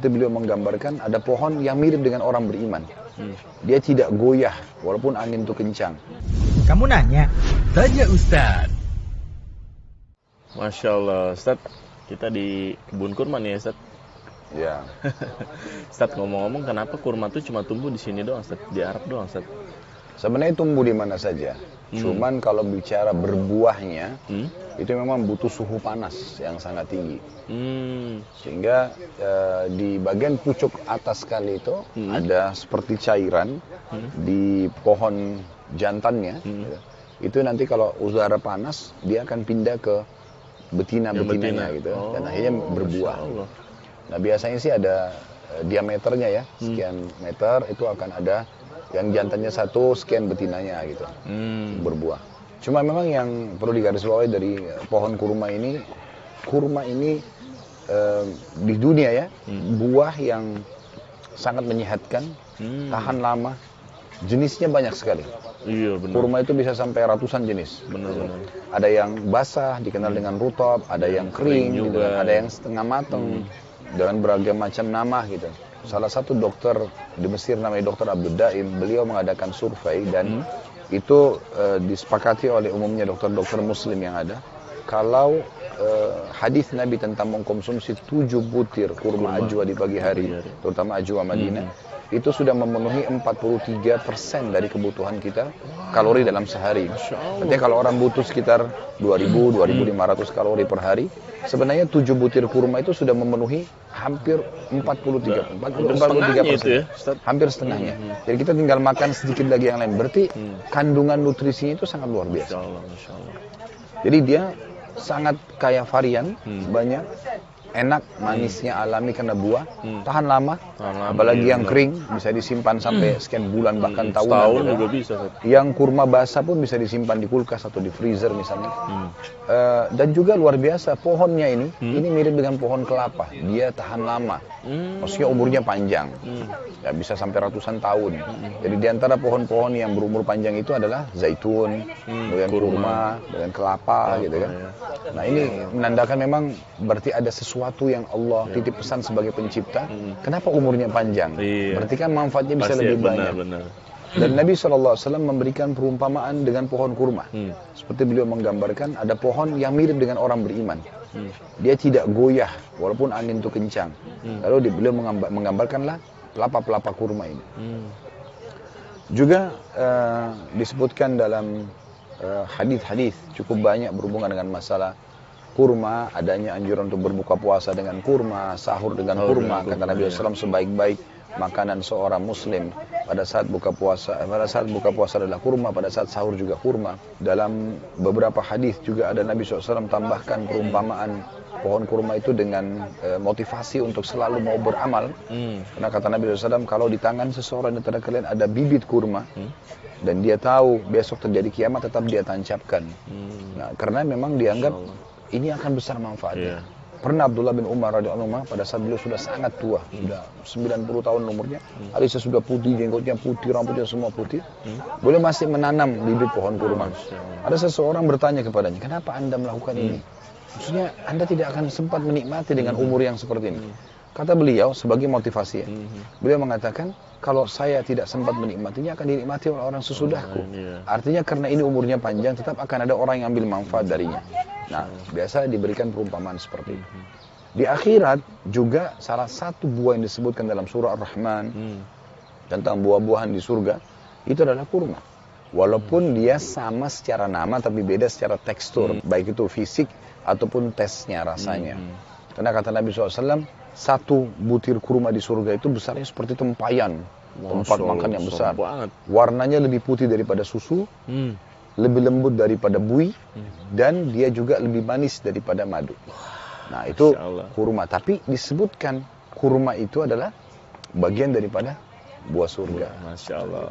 seperti beliau menggambarkan, ada pohon yang mirip dengan orang beriman. Dia tidak goyah walaupun angin itu kencang. Kamu nanya, tanya Ustadz. Masya Allah, Ustaz, kita di kebun kurma nih ya, Ustaz. Ya. Ustaz, ngomong-ngomong, kenapa kurma tuh cuma tumbuh di sini doang, Ustaz? Di Arab doang, Ustaz? Sebenarnya tumbuh di mana saja. Cuman kalau bicara berbuahnya, itu memang butuh suhu panas yang sangat tinggi. Sehingga di bagian pucuk atas sekali itu ada seperti cairan di pohon jantannya. Itu nanti kalau udara panas, dia akan pindah ke betina-betinanya gitu. Dan akhirnya berbuah. Nah biasanya sih ada diameternya ya, sekian meter, itu akan ada yang jantannya satu, sekian betinanya gitu, berbuah. Cuma memang yang perlu digarisbawahi dari pohon kurma ini di dunia ya, buah yang sangat menyehatkan, tahan lama, jenisnya banyak sekali. Iya, benar. Kurma itu bisa sampai ratusan jenis. Benar. Ada yang basah, dikenal dengan rutab, ada yang kering, gitu kan. Ada yang setengah matang, dengan beragam macam nama gitu. Salah satu dokter di Mesir namanya Dr. Abdul Daim, beliau mengadakan survei dan itu disepakati oleh umumnya dokter-dokter muslim yang ada. Kalau hadis Nabi tentang mengkonsumsi 7 butir kurma ajwa di pagi hari, terutama ajwa Madinah, itu sudah memenuhi 43% dari kebutuhan kita kalori dalam sehari. Artinya kalau orang butuh sekitar 2.000-2.500 kalori per hari, sebenarnya 7 butir kurma itu sudah memenuhi hampir 43%. Itu ya, Hampir setengahnya. Jadi kita tinggal makan sedikit lagi yang lain. Berarti kandungan nutrisinya itu sangat luar biasa. Masya Allah. Jadi dia sangat kaya varian, banyak, enak, manisnya alami karena buah, tahan lama, apalagi yang kering bisa disimpan sampai sekian bulan bahkan tahunan. Setahun juga bisa. Yang kurma basah pun bisa disimpan di kulkas atau di freezer misalnya. Dan juga luar biasa pohonnya ini mirip dengan pohon kelapa, dia tahan lama, maksudnya umurnya panjang, ya bisa sampai ratusan tahun. Jadi di antara pohon-pohon yang berumur panjang itu adalah zaitun, kemudian kurma, dan kelapa gitu kan. Nah ini menandakan memang berarti ada sesuatu yang Allah titip pesan sebagai pencipta. Kenapa umurnya panjang? Berarti kan manfaatnya bisa Pasti lebih banyak. Benar. Dan Nabi SAW memberikan perumpamaan dengan pohon kurma. Seperti beliau menggambarkan, ada pohon yang mirip dengan orang beriman. Dia tidak goyah walaupun angin itu kencang. Lalu beliau menggambarkanlah pelapa-pelapa kurma ini. Juga disebutkan dalam hadis-hadis cukup banyak berhubungan dengan masalah kurma, adanya anjuran untuk berbuka puasa dengan kurma, sahur dengan kurma. Kata Nabi SAW, sebaik-baik makanan seorang muslim pada saat buka puasa adalah kurma, pada saat sahur juga kurma. Dalam beberapa hadis juga ada Nabi SAW tambahkan perumpamaan pohon kurma itu dengan motivasi untuk selalu mau beramal. Karena kata Nabi SAW, kalau di tangan seseorang di antara kalian ada bibit kurma, dan dia tahu besok terjadi kiamat, tetap dia tancapkan. Nah, karena memang dianggap ini akan besar manfaatnya. Pernah Abdullah bin Umar radhiyallahu anhu pada saat beliau sudah sangat tua, sudah 90 tahun umurnya, alisnya sudah putih, jenggotnya putih, rambutnya semua putih. Beliau masih menanam bibit pohon kurma. Ada seseorang bertanya kepadanya, kenapa Anda melakukan ini? Maksudnya Anda tidak akan sempat menikmati dengan umur yang seperti ini. Kata beliau sebagai motivasi, beliau mengatakan, kalau saya tidak sempat menikmatinya akan dinikmati oleh orang sesudahku. Artinya karena ini umurnya panjang, tetap akan ada orang yang ambil manfaat darinya. Nah, biasa diberikan perumpamaan seperti itu. Di akhirat juga salah satu buah yang disebutkan dalam surah Ar-Rahman tentang buah-buahan di surga itu adalah kurma. Walaupun dia sama secara nama tapi beda secara tekstur, baik itu fisik ataupun tesnya, rasanya. Karena kata Nabi SAW, satu butir kurma di surga itu besarnya seperti tempayan, tempat makan yang besar. Warnanya lebih putih daripada susu, lebih lembut daripada buih, dan dia juga lebih manis daripada madu. Nah itu kurma, tapi disebutkan kurma itu adalah bagian daripada buah surga. Masya Allah.